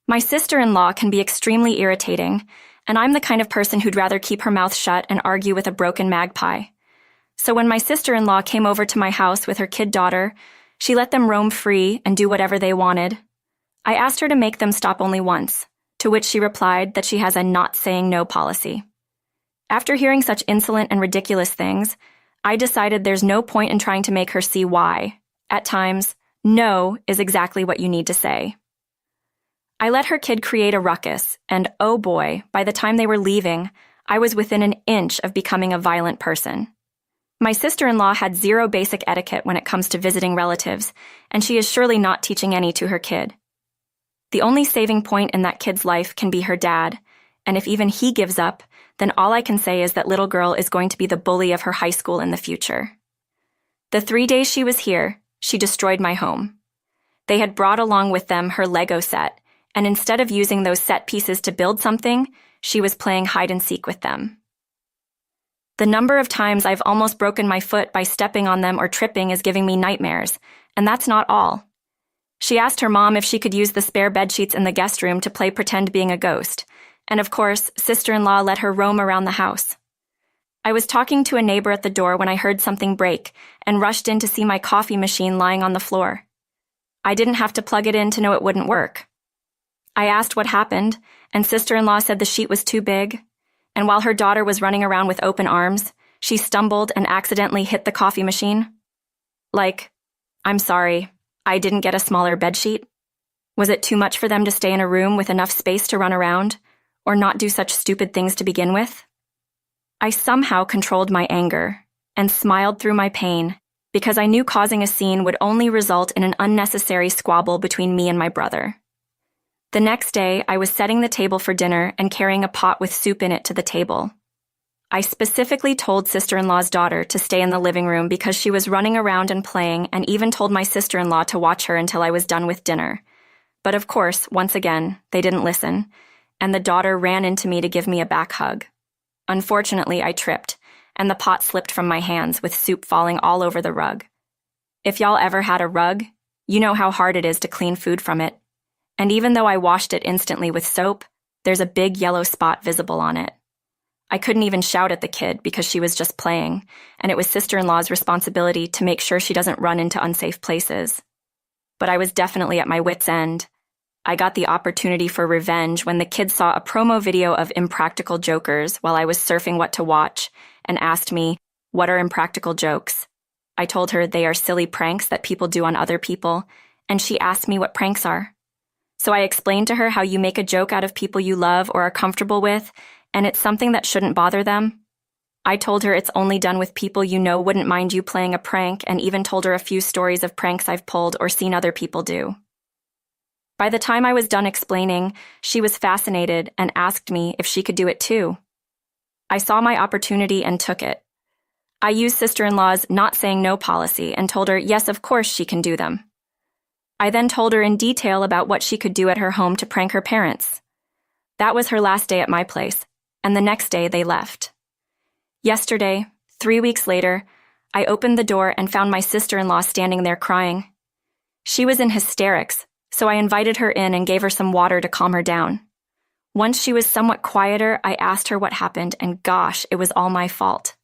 My sister-in-law can be extremely irritating, and I'm the kind of person who'd rather keep her mouth shut and argue with a broken magpie. So when my sister-in-law came over to my house with her kid daughter, she let them roam free and do whatever they wanted. I asked her to make them stop only once, to which she replied that she has a not saying no policy. After hearing such insolent and ridiculous things, I decided there's no point in trying to make her see why. At times, no is exactly what you need to say. I let her kid create a ruckus, and oh boy, by the time they were leaving, I was within an inch of becoming a violent person. My sister-in-law had zero basic etiquette when it comes to visiting relatives, and she is surely not teaching any to her kid. The only saving point in that kid's life can be her dad, and if even he gives up, then all I can say is that little girl is going to be the bully of her high school in the future. The 3 days she was here, she destroyed my home. They had brought along with them her Lego set, and instead of using those set pieces to build something, she was playing hide-and-seek with them. The number of times I've almost broken my foot by stepping on them or tripping is giving me nightmares, and that's not all. She asked her mom if she could use the spare bedsheets in the guest room to play pretend being a ghost, and of course, sister-in-law let her roam around the house. I was talking to a neighbor at the door when I heard something break and rushed in to see my coffee machine lying on the floor. I didn't have to plug it in to know it wouldn't work. I asked what happened, and sister-in-law said the sheet was too big, and while her daughter was running around with open arms, she stumbled and accidentally hit the coffee machine. Like, I'm sorry, I didn't get a smaller bedsheet? Was it too much for them to stay in a room with enough space to run around, or not do such stupid things to begin with? I somehow controlled my anger and smiled through my pain because I knew causing a scene would only result in an unnecessary squabble between me and my brother. The next day, I was setting the table for dinner and carrying a pot with soup in it to the table. I specifically told sister-in-law's daughter to stay in the living room because she was running around and playing, and even told my sister-in-law to watch her until I was done with dinner. But of course, once again, they didn't listen, and the daughter ran into me to give me a back hug. Unfortunately, I tripped, and the pot slipped from my hands with soup falling all over the rug. If y'all ever had a rug, you know how hard it is to clean food from it. And even though I washed it instantly with soap, there's a big yellow spot visible on it. I couldn't even shout at the kid because she was just playing, and it was sister-in-law's responsibility to make sure she doesn't run into unsafe places. But I was definitely at my wit's end. I got the opportunity for revenge when the kid saw a promo video of Impractical Jokers while I was surfing what to watch and asked me, "What are impractical jokes?" I told her they are silly pranks that people do on other people, and she asked me what pranks are. So I explained to her how you make a joke out of people you love or are comfortable with, and it's something that shouldn't bother them. I told her it's only done with people you know wouldn't mind you playing a prank, and even told her a few stories of pranks I've pulled or seen other people do. By the time I was done explaining, she was fascinated and asked me if she could do it too. I saw my opportunity and took it. I used sister-in-law's not saying no policy and told her yes, of course she can do them. I then told her in detail about what she could do at her home to prank her parents. That was her last day at my place, and the next day they left. Yesterday, 3 weeks later, I opened the door and found my sister-in-law standing there crying. She was in hysterics, so I invited her in and gave her some water to calm her down. Once she was somewhat quieter, I asked her what happened, and gosh, it was all my fault.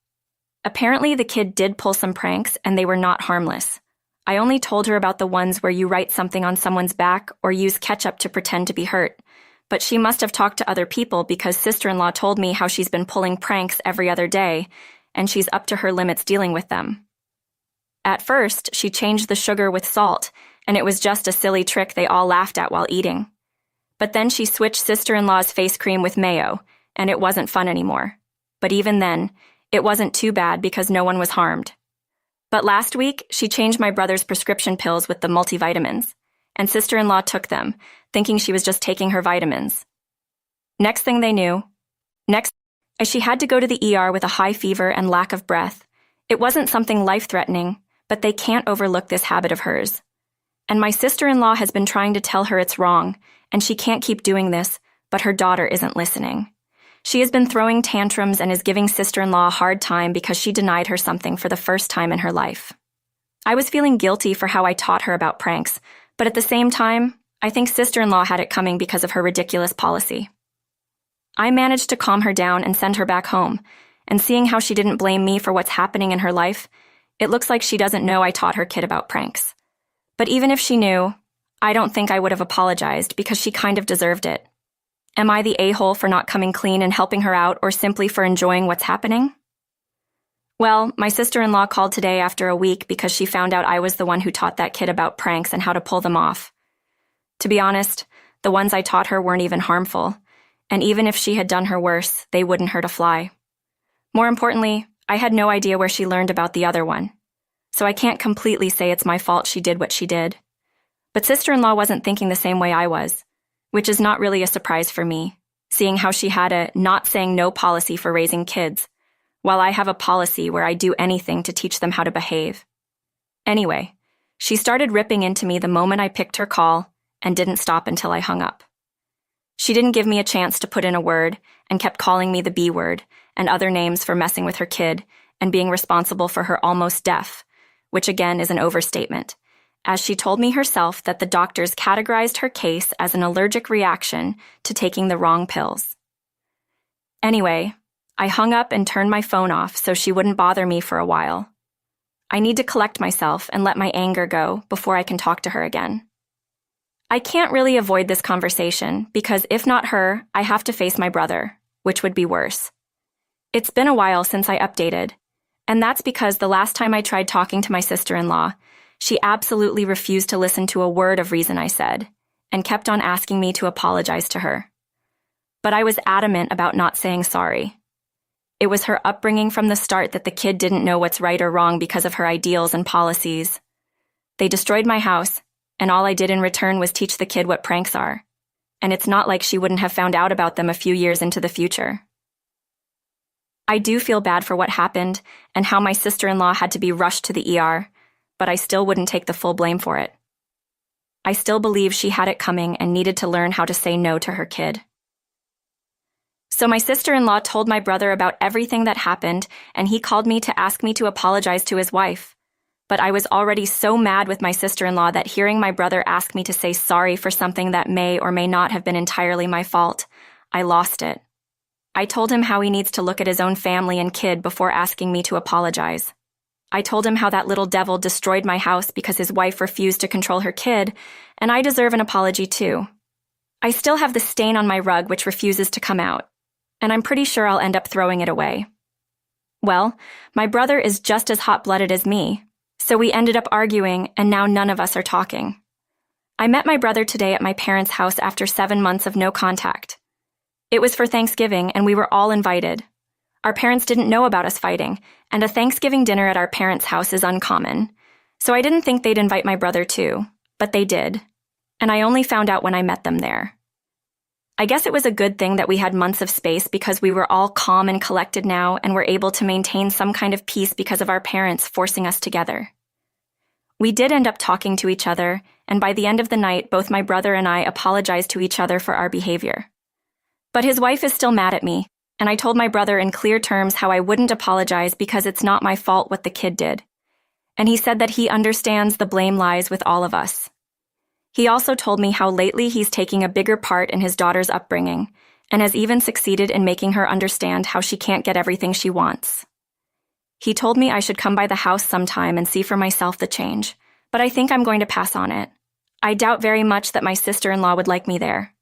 Apparently, the kid did pull some pranks, and they were not harmless. I only told her about the ones where you write something on someone's back or use ketchup to pretend to be hurt, but she must have talked to other people because sister-in-law told me how she's been pulling pranks every other day, and she's up to her limits dealing with them. At first, she changed the sugar with salt, and it was just a silly trick they all laughed at while eating. But then she switched sister-in-law's face cream with mayo, and it wasn't fun anymore. But even then, it wasn't too bad because no one was harmed. But last week, she changed my brother's prescription pills with the multivitamins, and sister-in-law took them, thinking she was just taking her vitamins. Next thing they knew, she had to go to the ER with a high fever and lack of breath. It wasn't something life-threatening, but they can't overlook this habit of hers. And my sister-in-law has been trying to tell her it's wrong, and she can't keep doing this, but her daughter isn't listening. She has been throwing tantrums and is giving sister-in-law a hard time because she denied her something for the first time in her life. I was feeling guilty for how I taught her about pranks, but at the same time, I think sister-in-law had it coming because of her ridiculous policy. I managed to calm her down and send her back home, and seeing how she didn't blame me for what's happening in her life, it looks like she doesn't know I taught her kid about pranks. But even if she knew, I don't think I would have apologized because she kind of deserved it. Am I the a-hole for not coming clean and helping her out, or simply for enjoying what's happening? Well, my sister-in-law called today after a week because she found out I was the one who taught that kid about pranks and how to pull them off. To be honest, the ones I taught her weren't even harmful, and even if she had done her worse, they wouldn't hurt a fly. More importantly, I had no idea where she learned about the other one, so I can't completely say it's my fault she did what she did. But sister-in-law wasn't thinking the same way I was, which is not really a surprise for me, seeing how she had a not saying no policy for raising kids, while I have a policy where I do anything to teach them how to behave. Anyway, she started ripping into me the moment I picked her call and didn't stop until I hung up. She didn't give me a chance to put in a word and kept calling me the B word and other names for messing with her kid and being responsible for her almost death, which again is an overstatement, as she told me herself that the doctors categorized her case as an allergic reaction to taking the wrong pills. Anyway, I hung up and turned my phone off so she wouldn't bother me for a while. I need to collect myself and let my anger go before I can talk to her again. I can't really avoid this conversation because if not her, I have to face my brother, which would be worse. It's been a while since I updated, and that's because the last time I tried talking to my sister-in-law, she absolutely refused to listen to a word of reason I said, and kept on asking me to apologize to her. But I was adamant about not saying sorry. It was her upbringing from the start that the kid didn't know what's right or wrong because of her ideals and policies. They destroyed my house, and all I did in return was teach the kid what pranks are. And it's not like she wouldn't have found out about them a few years into the future. I do feel bad for what happened and how my sister-in-law had to be rushed to the ER, but I still wouldn't take the full blame for it. I still believe she had it coming and needed to learn how to say no to her kid. So my sister-in-law told my brother about everything that happened, and he called me to ask me to apologize to his wife. But I was already so mad with my sister-in-law that hearing my brother ask me to say sorry for something that may or may not have been entirely my fault, I lost it. I told him how he needs to look at his own family and kid before asking me to apologize. I told him how that little devil destroyed my house because his wife refused to control her kid, and I deserve an apology too. I still have the stain on my rug which refuses to come out, and I'm pretty sure I'll end up throwing it away. Well, my brother is just as hot-blooded as me, so we ended up arguing, and now none of us are talking. I met my brother today at my parents' house after 7 months of no contact. It was for Thanksgiving, and we were all invited. Our parents didn't know about us fighting, and a Thanksgiving dinner at our parents' house is uncommon, so I didn't think they'd invite my brother too, but they did, and I only found out when I met them there. I guess it was a good thing that we had months of space because we were all calm and collected now and were able to maintain some kind of peace because of our parents forcing us together. We did end up talking to each other, and by the end of the night, both my brother and I apologized to each other for our behavior. But his wife is still mad at me, and I told my brother in clear terms how I wouldn't apologize because it's not my fault what the kid did. And he said that he understands the blame lies with all of us. He also told me how lately he's taking a bigger part in his daughter's upbringing, and has even succeeded in making her understand how she can't get everything she wants. He told me I should come by the house sometime and see for myself the change, but I think I'm going to pass on it. I doubt very much that my sister-in-law would like me there.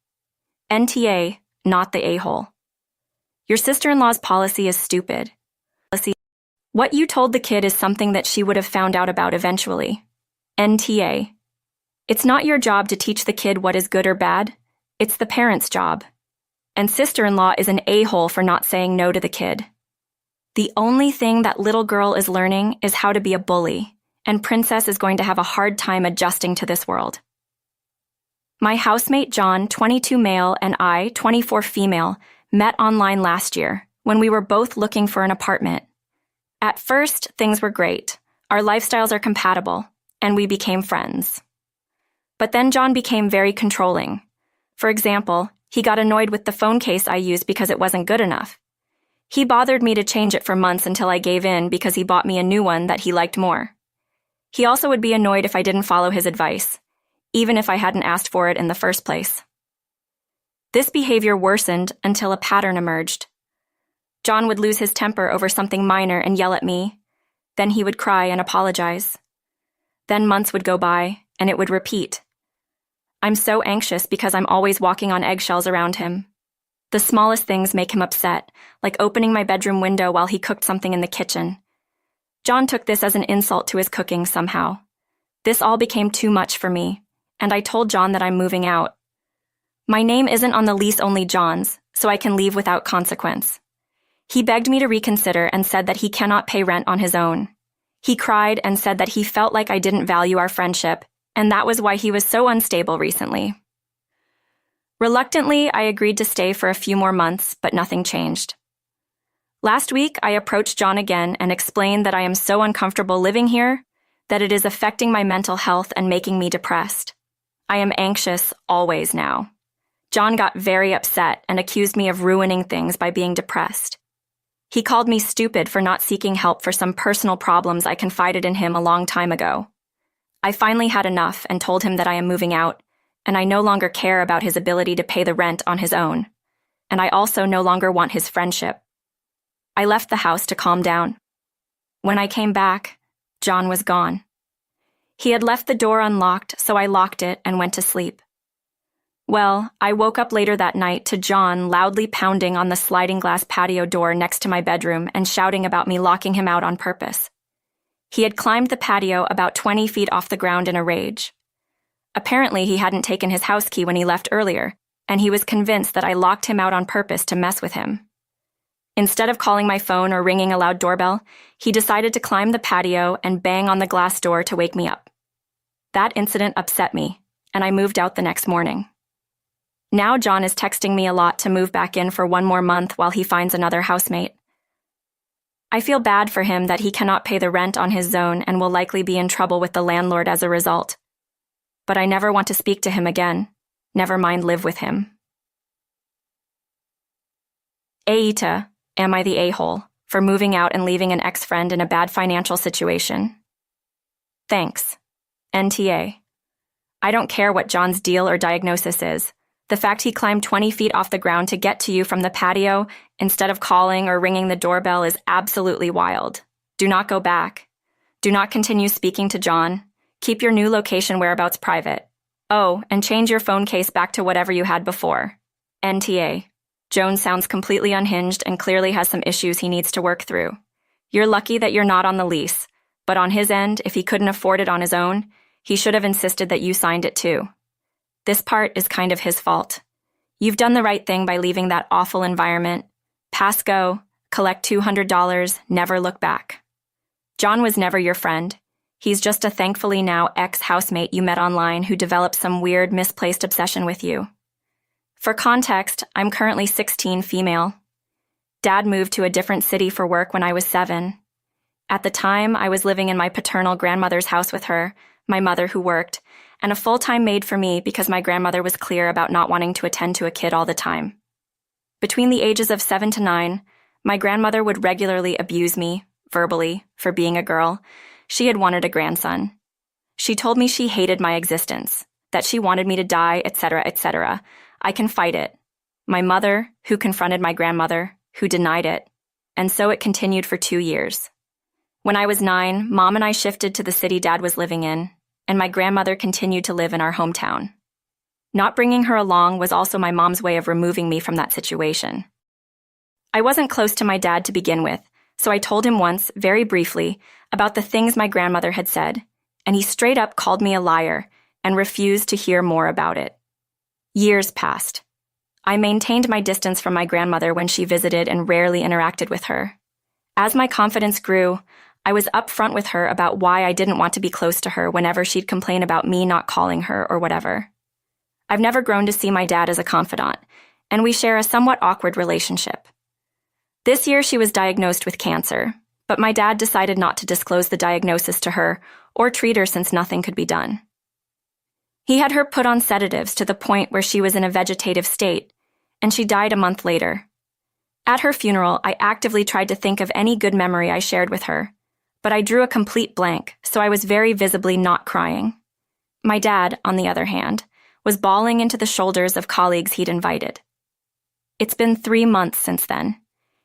NTA, not the a-hole. Your sister-in-law's policy is stupid. What you told the kid is something that she would have found out about eventually. NTA. It's not your job to teach the kid what is good or bad. It's the parent's job. And sister-in-law is an a-hole for not saying no to the kid. The only thing that little girl is learning is how to be a bully, and Princess is going to have a hard time adjusting to this world. My housemate John, 22 male, and I, 24 female, met online last year when we were both looking for an apartment. At first, things were great. Our lifestyles are compatible, and we became friends. But then John became very controlling. For example, he got annoyed with the phone case I used because it wasn't good enough. He bothered me to change it for months until I gave in because he bought me a new one that he liked more. He also would be annoyed if I didn't follow his advice, even if I hadn't asked for it in the first place. This behavior worsened until a pattern emerged. John would lose his temper over something minor and yell at me. Then he would cry and apologize. Then months would go by, and it would repeat. I'm so anxious because I'm always walking on eggshells around him. The smallest things make him upset, like opening my bedroom window while he cooked something in the kitchen. John took this as an insult to his cooking somehow. This all became too much for me, and I told John that I'm moving out. My name isn't on the lease, only John's, so I can leave without consequence. He begged me to reconsider and said that he cannot pay rent on his own. He cried and said that he felt like I didn't value our friendship, and that was why he was so unstable recently. Reluctantly, I agreed to stay for a few more months, but nothing changed. Last week, I approached John again and explained that I am so uncomfortable living here that it is affecting my mental health and making me depressed. I am anxious always now. John got very upset and accused me of ruining things by being depressed. He called me stupid for not seeking help for some personal problems I confided in him a long time ago. I finally had enough and told him that I am moving out, and I no longer care about his ability to pay the rent on his own, and I also no longer want his friendship. I left the house to calm down. When I came back, John was gone. He had left the door unlocked, so I locked it and went to sleep. Well, I woke up later that night to John loudly pounding on the sliding glass patio door next to my bedroom and shouting about me locking him out on purpose. He had climbed the patio about 20 feet off the ground in a rage. Apparently, he hadn't taken his house key when he left earlier, and he was convinced that I locked him out on purpose to mess with him. Instead of calling my phone or ringing a loud doorbell, he decided to climb the patio and bang on the glass door to wake me up. That incident upset me, and I moved out the next morning. Now John is texting me a lot to move back in for one more month while he finds another housemate. I feel bad for him that he cannot pay the rent on his zone and will likely be in trouble with the landlord as a result. But I never want to speak to him again, never mind live with him. Aita, am I the a-hole for moving out and leaving an ex-friend in a bad financial situation? Thanks. NTA. I don't care what John's deal or diagnosis is. The fact he climbed 20 feet off the ground to get to you from the patio instead of calling or ringing the doorbell is absolutely wild. Do not go back. Do not continue speaking to John. Keep your new location whereabouts private. Oh, and change your phone case back to whatever you had before. NTA. Jones sounds completely unhinged and clearly has some issues he needs to work through. You're lucky that you're not on the lease, but on his end, if he couldn't afford it on his own, he should have insisted that you signed it too. This part is kind of his fault. You've done the right thing by leaving that awful environment. Pass go, collect $200, never look back. John was never your friend. He's just a thankfully now ex-housemate you met online who developed some weird, misplaced obsession with you. For context, I'm currently 16, female. Dad moved to a different city for work when I was 7. At the time, I was living in my paternal grandmother's house with her, my mother who worked, and a full-time maid for me because my grandmother was clear about not wanting to attend to a kid all the time. Between the ages of 7 to 9, my grandmother would regularly abuse me, verbally, for being a girl. She had wanted a grandson. She told me she hated my existence, that she wanted me to die, etc., etc. I can fight it. My mother, who confronted my grandmother, who denied it, and so it continued for 2 years. When I was 9, Mom and I shifted to the city Dad was living in, and my grandmother continued to live in our hometown. Not bringing her along was also my mom's way of removing me from that situation. I wasn't close to my dad to begin with, so I told him once, very briefly, about the things my grandmother had said, and he straight up called me a liar and refused to hear more about it. Years passed. I maintained my distance from my grandmother when she visited and rarely interacted with her. As my confidence grew, I was upfront with her about why I didn't want to be close to her whenever she'd complain about me not calling her or whatever. I've never grown to see my dad as a confidant, and we share a somewhat awkward relationship. This year she was diagnosed with cancer, but my dad decided not to disclose the diagnosis to her or treat her since nothing could be done. He had her put on sedatives to the point where she was in a vegetative state, and she died a month later. At her funeral, I actively tried to think of any good memory I shared with her, but I drew a complete blank, so I was very visibly not crying. My dad, on the other hand, was bawling into the shoulders of colleagues he'd invited. It's been 3 months since then.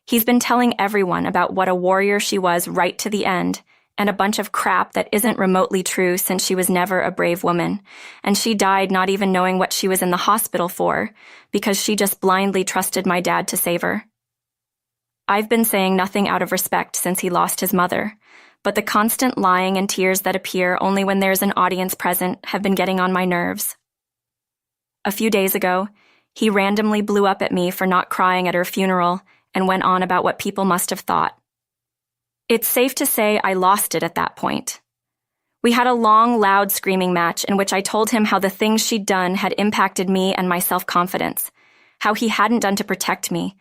He's been telling everyone about what a warrior she was right to the end, and a bunch of crap that isn't remotely true since she was never a brave woman, and she died not even knowing what she was in the hospital for, because she just blindly trusted my dad to save her. I've been saying nothing out of respect since he lost his mother, but the constant lying and tears that appear only when there's an audience present have been getting on my nerves. A few days ago, he randomly blew up at me for not crying at her funeral and went on about what people must have thought. It's safe to say I lost it at that point. We had a long, loud screaming match in which I told him how the things she'd done had impacted me and my self-confidence, how he hadn't done to protect me,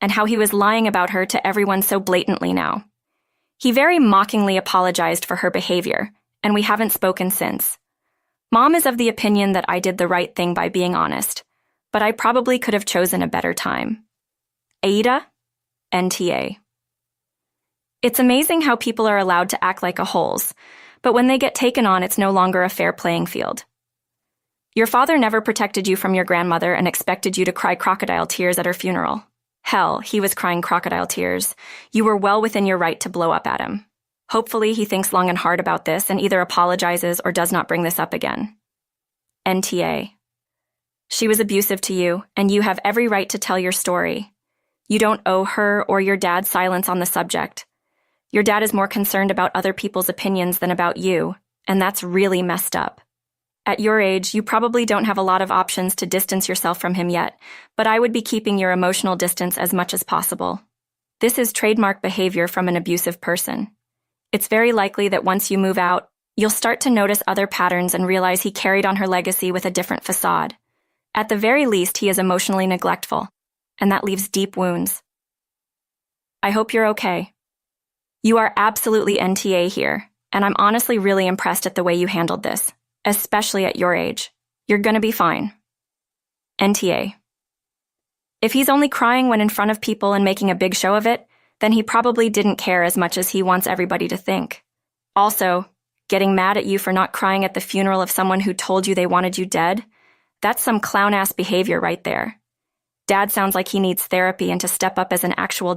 and how he was lying about her to everyone so blatantly now. He very mockingly apologized for her behavior, and we haven't spoken since. Mom is of the opinion that I did the right thing by being honest, but I probably could have chosen a better time. Ada, NTA. It's amazing how people are allowed to act like a-holes, but when they get taken on, it's no longer a fair playing field. Your father never protected you from your grandmother and expected you to cry crocodile tears at her funeral. Hell, he was crying crocodile tears. You were well within your right to blow up at him. Hopefully, he thinks long and hard about this and either apologizes or does not bring this up again. NTA. She was abusive to you, and you have every right to tell your story. You don't owe her or your dad silence on the subject. Your dad is more concerned about other people's opinions than about you, and that's really messed up. At your age, you probably don't have a lot of options to distance yourself from him yet, but I would be keeping your emotional distance as much as possible. This is trademark behavior from an abusive person. It's very likely that once you move out, you'll start to notice other patterns and realize he carried on her legacy with a different facade. At the very least, he is emotionally neglectful, and that leaves deep wounds. I hope you're okay. You are absolutely NTA here, and I'm honestly really impressed at the way you handled this, especially at your age. You're gonna be fine. NTA. If he's only crying when in front of people and making a big show of it, then he probably didn't care as much as he wants everybody to think. Also, getting mad at you for not crying at the funeral of someone who told you they wanted you dead, that's some clown-ass behavior right there. Dad sounds like he needs therapy and to step up as an actual dad.